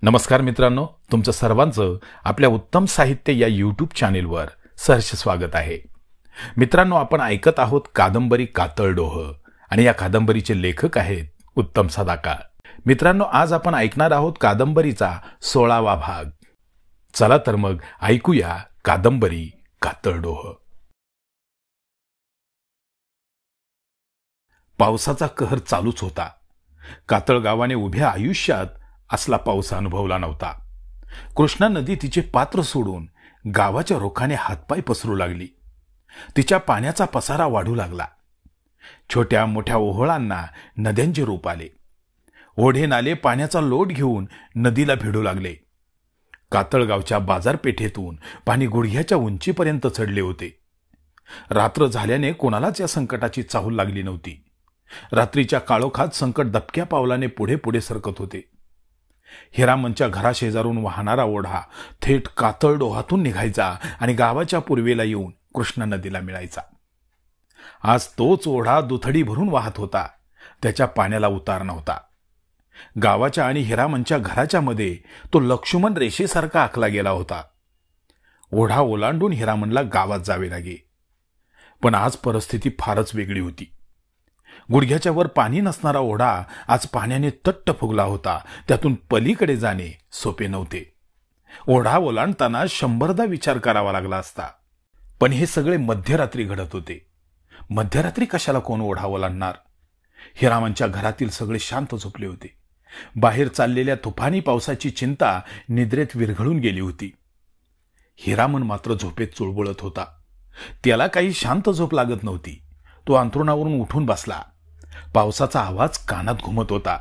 नमस्कार मित्रांनो, तुमचं सर्वांचं आपल्या उत्तम साहित्य या यूट्यूब चॅनेलवर सहर्ष स्वागत आहे. मित्रांनो, आपण ऐकत आहोत कादंबरी कातळडोह आणि या कादंबरीचे लेखक आहेत उत्तम सदाकाळ. मित्रांनो, आज आपण ऐकणार आहोत कादंबरीचा 16वा भाग. चला तर मग ऐकूया कादंबरी कातळडोह. पावसाचा कहर चालूच होता. कातळ गावाने उभ्या आयुष्यात असला पाऊस अनुभवला नव्हता. कृष्णा नदी तिचे पात्र सोडून गावाच्या रोखाने हातपाय पसरू लागली. तिच्या पाण्याचा पसारा वाढू लागला. छोट्या मोठ्या ओहोळांना नद्यांचे रूप आले. ओढे नाले पाण्याचा लोट घेऊन नदीला भिडू लागले. कातळगावच्या बाजारपेठेतून पाणी गुडघ्याच्या उंचीपर्यंत चढले होते. रात्र झाल्याने कोणालाच या संकटाची चाहूल लागली नव्हती. रात्रीच्या काळोखात संकट दबक्या पावलाने पुढे पुढे सरकत होते. हिरामनच्या घराशेजारून वाहणारा ओढा थेट कातळडोहातून निघायचा आणि गावाच्या पूर्वेला येऊन कृष्णा नदीला मिळायचा. आज तोच ओढा दुथडी भरून वाहत होता. त्याच्या पाण्याला उतार नव्हता. गावाच्या आणि हिरामनच्या घराच्या मध्ये तो लक्ष्मण रेषेसारखा आखला गेला होता. ओढा ओलांडून हिरामनला गावात जावे लागे. पण आज परिस्थिती फारच वेगळी होती. गुडघ्याच्या वर पाणी नसणारा ओढा आज पाण्याने तट्ट फुगला होता. त्यातून पलीकडे जाणे सोपे नव्हते. ओढा ओलांडताना 100दा विचार करावा लागला असता. पण हे सगळे मध्यरात्री घडत होते. मध्यरात्री कशाला कोण ओढा ओलांडणार? हिरामनच्या घरातील सगळे शांत झोपले होते. बाहेर चाललेल्या तुफानी पावसाची चिंता निद्रेत विरघळून गेली होती. हिरामन मात्र झोपेत चुळबुळत होता. त्याला काही शांत झोप लागत नव्हती. तो अंथरुणावरून उठून बसला. पावसाचा आवाज कानात घुमत होता.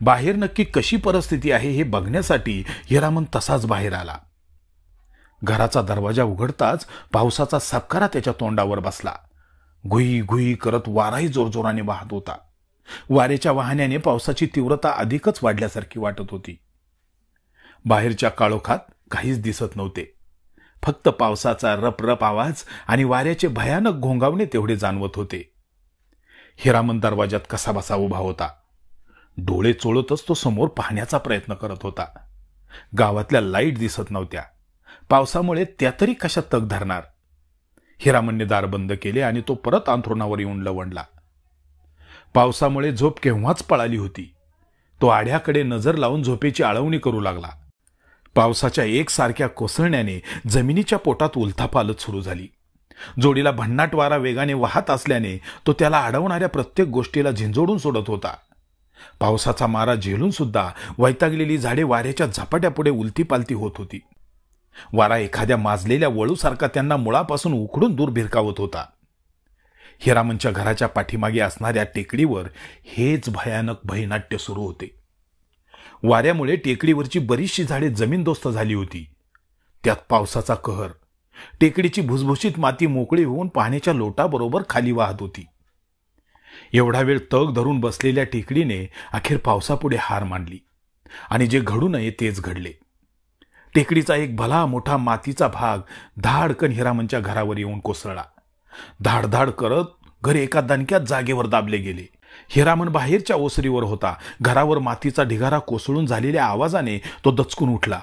बाहेर नक्की कशी परिस्थिती आहे हे बघण्यासाठी हिरामन तसाच बाहेर आला. घराचा दरवाजा उघडताच पावसाचा सपकारा त्याच्या तोंडावर बसला. गुई गुई करत वाराही जोरजोराने वाहत होता. वाऱ्याच्या वाहण्याने पावसाची तीव्रता अधिकच वाढल्यासारखी वाटत होती. बाहेरच्या काळोखात काहीच दिसत नव्हते. फक्त पावसाचा रपरप आवाज आणि वाऱ्याचे भयानक घोंगावणे तेवढे जाणवत होते. हिरामन दरवाजात कसाबसा उभा होता. डोळे चोळतच तो समोर पाहण्याचा प्रयत्न करत होता. गावातल्या लाईट दिसत नव्हत्या. पावसामुळे त्या तरी कशा तग धरणार? हिरामनने दार बंद केले आणि तो परत अंथरुणावर येऊन लवंडला. पावसामुळे झोप केव्हाच पळाली होती. तो आड्याकडे नजर लावून झोपेची आळवणी करू लागला. पावसाच्या एकसारख्या कोसळण्याने जमिनीच्या पोटात उलथापालथ सुरू झाली. जोडीला भन्नाट वारा वेगाने वाहत असल्याने तो त्याला अडवणाऱ्या प्रत्येक गोष्टीला झिंजोडून सोडत होता. पावसाचा मारा झेलून सुद्धा वैतागलेली झाडे वाऱ्याच्या झपाट्यापुढे उलतीपालती होत होती. वारा एखाद्या माजलेल्या वळूसारखा त्यांना मुळापासून उखडून दूर भिरकावत होता. हिरामनच्या घराच्या पाठीमागे असणाऱ्या टेकडीवर हेच भयानक भयनाट्य सुरू होते. वाऱ्यामुळे टेकडीवरची बरीचशी झाडे जमीनदोस्त झाली होती. त्यात पावसाचा कहर. टेकडीची भुसभुशीत माती मोकळी होऊन पाण्याच्या लोटाबरोबर खाली वाहत होती. एवढा वेळ तग धरून बसलेल्या टेकडीने अखेर पावसापुढे हार मानली आणि जे घडू नये तेच घडले. टेकडीचा एक भला मोठा मातीचा भाग धाडकन हिरामनच्या घरावर येऊन कोसळला. धाडधाड करत घर एका दणक्यात जागेवर दाबले गेले. हिरामन बाहेरच्या ओसरीवर होता. घरावर मातीचा ढिगारा कोसळून झालेल्या आवाजाने तो दचकून उठला.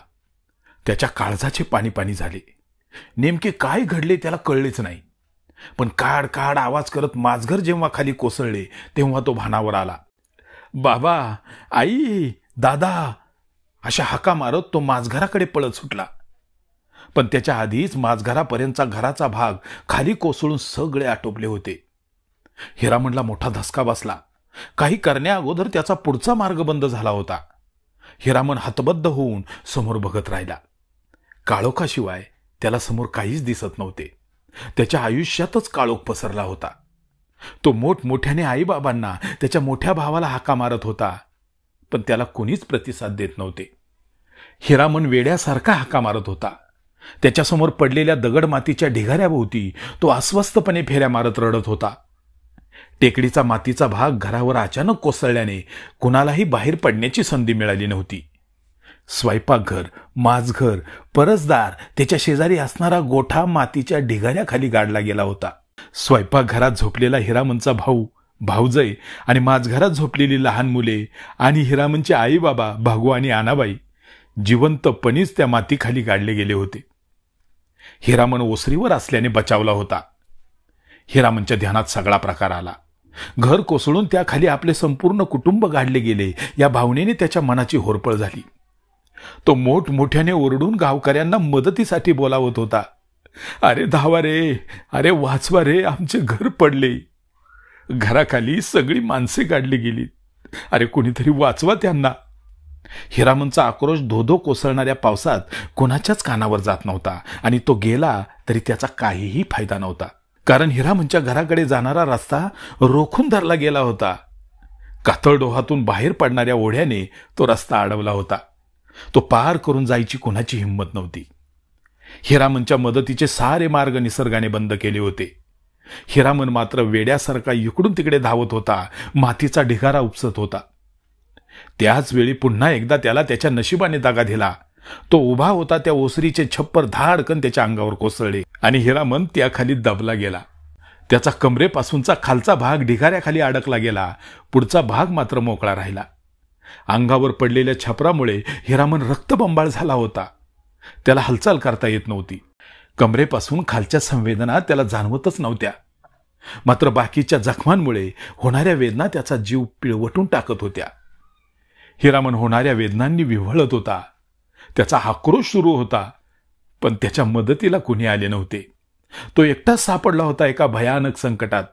त्याच्या काळजाचे पाणी पाणी झाले. नेमके काय घडले त्याला कळलेच नाही. पण काड काड आवाज करत माझघर जेव्हा खाली कोसळले तेव्हा तो भानावर आला. बाबा, आई, दादा अशा हाका मारत तो माझघराकडे पळत सुटला. पण त्याच्या आधीच माझघरापर्यंतचा घराचा भाग खाली कोसळून सगळे आटोपले होते. हिरामनला मोठा धसका बसला. काही करण्या अगोदर त्याचा पुढचा मार्ग बंद झाला होता. हिरामन हतबद्ध होऊन समोर बघत राहिला. काळोखाशिवाय त्याला समोर काहीच दिसत नव्हते. त्याच्या आयुष्यातच काळोख पसरला होता. तो मोठमोठ्याने आईबाबांना, त्याच्या मोठ्या भावाला हाका मारत होता. पण त्याला कोणीच प्रतिसाद देत नव्हते. हिरामन वेड्यासारखा हाका मारत होता. त्याच्यासमोर पडलेल्या दगड मातीच्या ढिगाऱ्याभोवती तो अस्वस्थपणे फेऱ्या मारत रडत होता. टेकडीचा मातीचा भाग घरावर अचानक कोसळल्याने कुणालाही बाहेर पडण्याची संधी मिळाली नव्हती. स्वयंपाकघर, माझघर, परसदार, त्याच्या शेजारी असणारा गोठा मातीच्या ढिगाऱ्याखाली गाडला गेला होता. स्वयंपाकघरात झोपलेला हिरामनचा भाऊ, भाऊजय आणि माझघरात झोपलेली लहान मुले आणि हिरामनचे आई बाबा भागू आणि आनाबाई जिवंतपणीच त्या मातीखाली गाडले गेले होते. हिरामन ओसरीवर असल्याने बचावला होता. हिरामनच्या ध्यानात सगळा प्रकार आला. घर कोसळून त्याखाली आपले संपूर्ण कुटुंब गाडले गेले या भावनेने त्याच्या मनाची होरपळ झाली. तो मोठमोठ्याने ओरडून गावकऱ्यांना मदतीसाठी बोलावत होता. अरे धावा रे, अरे वाचवा रे, आमचे घर पडले, घराखाली सगळी माणसे गाडली गेली, अरे कोणीतरी वाचवा त्यांना. हिरामनचा आक्रोश धोधो कोसळणाऱ्या पावसात कोणाच्याच कानावर जात नव्हता आणि तो गेला तरी त्याचा काहीही फायदा नव्हता. कारण हिरामनच्या घराकडे जाणारा रस्ता रोखून धरला गेला होता. कातळडोहातून बाहेर पडणाऱ्या ओढ्याने तो रस्ता अडवला होता. तो पार करून जायची कोणाची हिंमत नव्हती. हिरामनच्या मदतीचे सारे मार्ग निसर्गाने बंद केले होते. हिरामन मात्र वेड्यासारखा इकडून तिकडे धावत होता, मातीचा ढिगारा उपसत होता. त्याच वेळी पुन्हा एकदा त्याला त्याच्या नशिबाने दागा दिला. तो उभा होता त्या ओसरीचे छप्पर धाडकन त्याच्या अंगावर कोसळले आणि हिरामन त्याखाली दबला गेला. त्याचा कमरेपासूनचा खालचा भाग ढिगाऱ्याखाली अडकला गेला, पुढचा भाग मात्र मोकळा राहिला. अंगावर पडलेल्या छपरामुळे हिरामन रक्तबंबाळ झाला होता. त्याला हालचाल करता येत नव्हती. कमरेपासून खालच्या संवेदना त्याला जाणवतच नव्हत्या. मात्र बाकीच्या जखमांमुळे होणाऱ्या वेदना त्याचा जीव पिळवटून टाकत होत्या. हिरामन होणाऱ्या वेदनांनी विव्हळत होता. त्याचा आक्रोश सुरू होता, पण त्याच्या मदतीला कुणी आले नव्हते. तो एकटाच सापडला होता एका भयानक संकटात.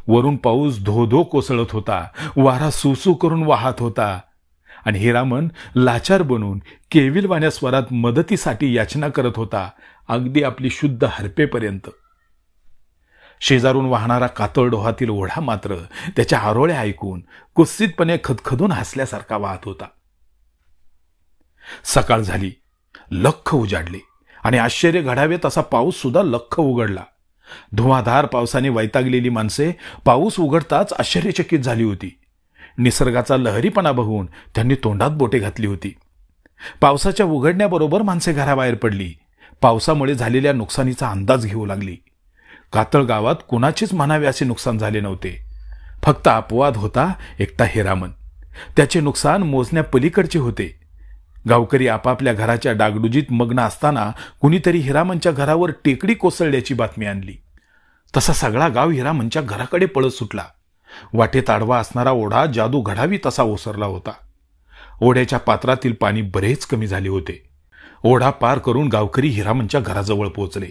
वरून पाऊस धोधो कोसळत होता, वारा सुसू करून वाहत होता आणि हिरामन लाचार बनून केविलवाण्या स्वरात मदतीसाठी याचना करत होता, अगदी आपली शुद्ध हरपेपर्यंत. शेजारून वाहणारा कातळडोहातील ओढा मात्र त्याच्या आरोळ्या ऐकून कुत्सितपणे खदखदून हसल्यासारखा वाहत होता. सकाळ झाली, लख्ख उजाडले आणि आश्चर्य घडावे तसा पाऊस सुद्धा लख्ख उघडला. धुवाधार पावसाने वैतागलेली माणसे पाऊस उघडताच आश्चर्यचकित झाली होती. निसर्गाचा लहरीपणा बघून त्यांनी तोंडात बोटे घातली होती. पावसाच्या उघडण्याबरोबर माणसे घराबाहेर पडली. पावसामुळे झालेल्या नुकसानीचा अंदाज घेऊ लागली. कातळ गावात कुणाचीच म्हणावे असे नुकसान झाले नव्हते. फक्त अपवाद होता एकटा हिरामन. त्याचे नुकसान मोजण्या पलीकडचे होते. गावकरी आपापल्या घराच्या डागडुजीत मग्न असताना कुणीतरी हिरामनच्या घरावर टेकडी कोसळल्याची बातमी आणली. तसा सगळा गाव हिरामनच्या घराकडे पळत सुटला. वाटेत आडवा असणारा ओढा जादू घडावी तसा ओसरला होता. ओढ्याच्या पात्रातील पाणी बरेच कमी झाले होते. ओढा पार करून गावकरी हिरामनच्या घराजवळ पोहोचले.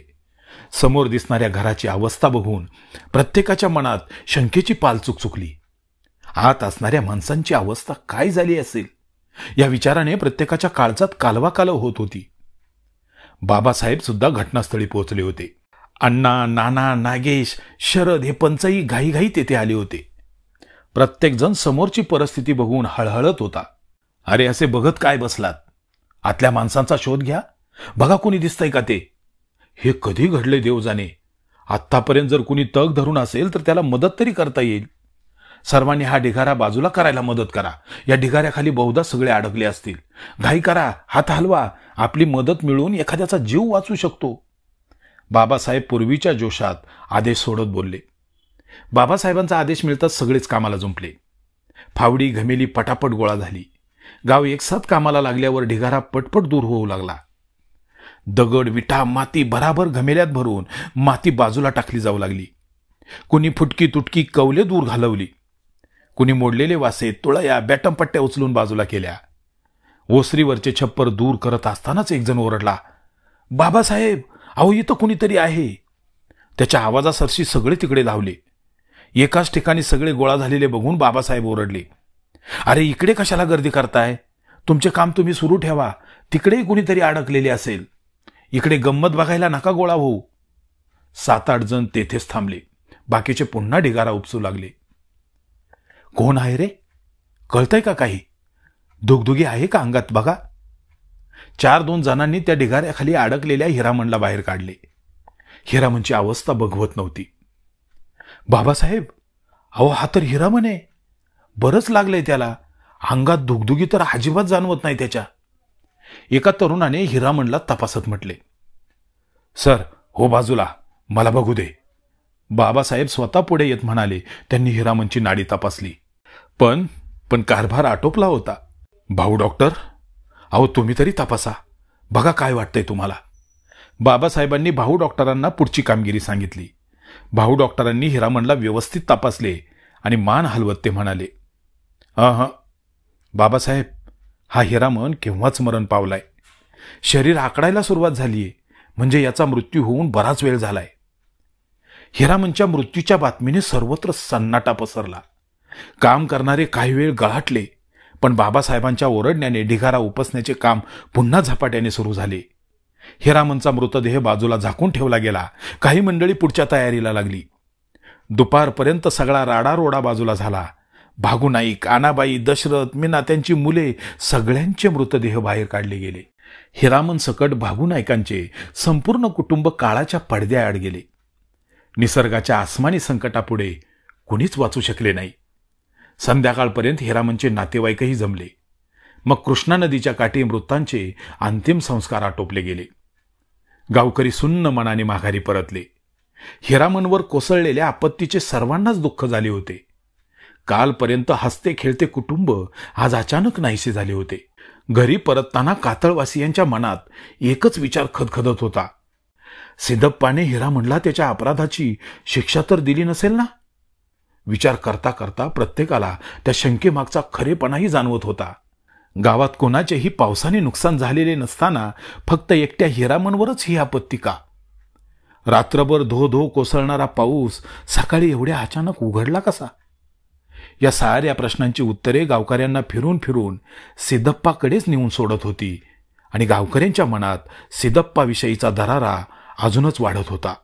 समोर दिसणाऱ्या घराची अवस्था बघून प्रत्येकाच्या मनात शंकेची पाल चुकचुकली. आत असणाऱ्या माणसांची अवस्था काय झाली असेल या विचाराने प्रत्येकाच्या काळजात कालवाकालव होत होती. बाबासाहेब सुद्धा घटनास्थळी पोहोचले होते. अण्णा, नाना, नागेश, शरद हे पंचही घाईघाई तेथे आले होते. प्रत्येक जण समोरची परिस्थिती बघून हळहळत होता. अरे असे बघत काय बसलात? आतल्या माणसांचा शोध घ्या, बघा कोणी दिसतंय का ते. हे कधी घडले देव जाणे. आत्तापर्यंत जर कुणी तग धरून असेल तर त्याला मदत तरी करता येईल. सर्वांनी हा ढिगारा बाजूला करायला मदत करा. या ढिगाऱ्याखाली बहुधा सगळे अडकले असतील. घाई करा, हात हलवा, आपली मदत मिळून एखाद्याचा जीव वाचू शकतो. बाबासाहेब पूर्वीच्या जोशात आदेश सोडत बोलले. बाबासाहेबांचा आदेश मिळताच सगळेच कामाला जुंपले. फावडी घमेली पटापट गोळा झाली. गाव एकसाथ कामाला लागल्यावर ढिगारा पटपट दूर होऊ लागला. दगड, विटा, माती भराभर घमेल्यात भरून माती बाजूला टाकली जाऊ लागली. कुणी फुटकी तुटकी कवले दूर घालवली. कुणी मोडलेले वासे, तुळया, बॅटमपट्ट्या उचलून बाजूला केल्या. ओसरीवरचे छप्पर दूर करत असतानाच एक जण ओरडला, बाबासाहेब, अहो इथं कुणीतरी आहे. त्याच्या आवाजासरशी सगळे तिकडे धावले. एकाच ठिकाणी सगळे गोळा झालेले बघून बाबासाहेब ओरडले, अरे इकडे कशाला गर्दी करताय? तुमचे काम तुम्ही सुरू ठेवा. तिकडेही कुणीतरी अडकलेले असेल. इकडे गंमत बघायला नका गोळा होऊ. 7-8 जण तेथेच थांबले. बाकीचे पुन्हा ढिगारा उपसू लागले. कोण आहे रे? कळतंय का काही? दुगदुगी आहे का अंगात बघा. 4-2 जणांनी त्या ढिगाऱ्याखाली अडकलेल्या हिरामनला बाहेर काढले. हिरामनची अवस्था बघवत नव्हती. बाबासाहेब, अहो हा तर हिरामन आहे. बरंच लागलंय त्याला. अंगात दुगदुगी तर अजिबात जाणवत नाही त्याच्या. एका तरुणाने हिरामनला तपासत म्हटले, सर हो बाजूला, मला बघू दे. बाबासाहेब स्वतः पुढे येत म्हणाले. त्यांनी हिरामनची नाडी तपासली. पण कारभार आटोपला होता. भाऊ डॉक्टर, अहो तुम्ही तरी तपासा, बघा काय वाटतंय तुम्हाला. बाबासाहेबांनी भाऊ डॉक्टरांना पुढची कामगिरी सांगितली. भाऊ डॉक्टरांनी हिरामनला व्यवस्थित तपासले आणि मान हलवत ते म्हणाले, बाबासाहेब, हा हिरामन केव्हाच मरण पावलाय. शरीर आकडायला सुरुवात झालीये, म्हणजे याचा मृत्यू होऊन बराच वेळ झालाय. हिरामनच्या मृत्यूच्या बातमीने सर्वत्र सन्नाटा पसरला. काम करणारे काही वेळ गळाटले, पण बाबासाहेबांच्या ओरडण्याने ढिगारा उपसण्याचे काम पुन्हा झपाट्याने सुरू झाले. हिरामनचा मृतदेह बाजूला झाकून ठेवला गेला. काही मंडळी पुढच्या तयारीला लागली. दुपारपर्यंत सगळा राडारोडा बाजूला झाला. भागू नाईक, आनाबाई, दशरथ, मीना, त्यांची मुले सगळ्यांचे मृतदेह बाहेर काढले गेले. हिरामन सकट भागू नाईकांचे संपूर्ण कुटुंब काळाच्या पडद्याआड गेले. निसर्गाच्या आसमानी संकटापुढे कुणीच वाचू शकले नाही. संध्याकाळपर्यंत हिरामनचे नातेवाईकही जमले. मग कृष्णा नदीच्या काठी मृतांचे अंतिम संस्कार आटोपले गेले. गावकरी सुन्न मनाने माघारी परतले. हिरामनवर कोसळलेल्या आपत्तीचे सर्वांनाच दुःख झाले होते. कालपर्यंत हसते खेळते कुटुंब आज अचानक नाहीसे झाले होते. घरी परतताना कातळवासियांच्या मनात एकच विचार खदखदत होता, सिद्धप्पाने हिरामनला त्याच्या अपराधाची शिक्षा तर दिली नसेल ना. विचार करता करता प्रत्येकाला त्या शंकेमागचा खरेपणाही जाणवत होता. गावात कोणाचेही पावसाने नुकसान झालेले नसताना फक्त एकट्या हिरामनवरच ही आपत्ती का? रात्रभर धो धो कोसळणारा पाऊस सकाळी एवढ्या अचानक उघडला कसा? या साऱ्या प्रश्नांची उत्तरे गावकऱ्यांना फिरून फिरून सिद्धप्पाकडेच नेऊन सोडत होती आणि गावकऱ्यांच्या मनात सिद्धप्पाविषयीचा दरारा अजूनच वाढत होता.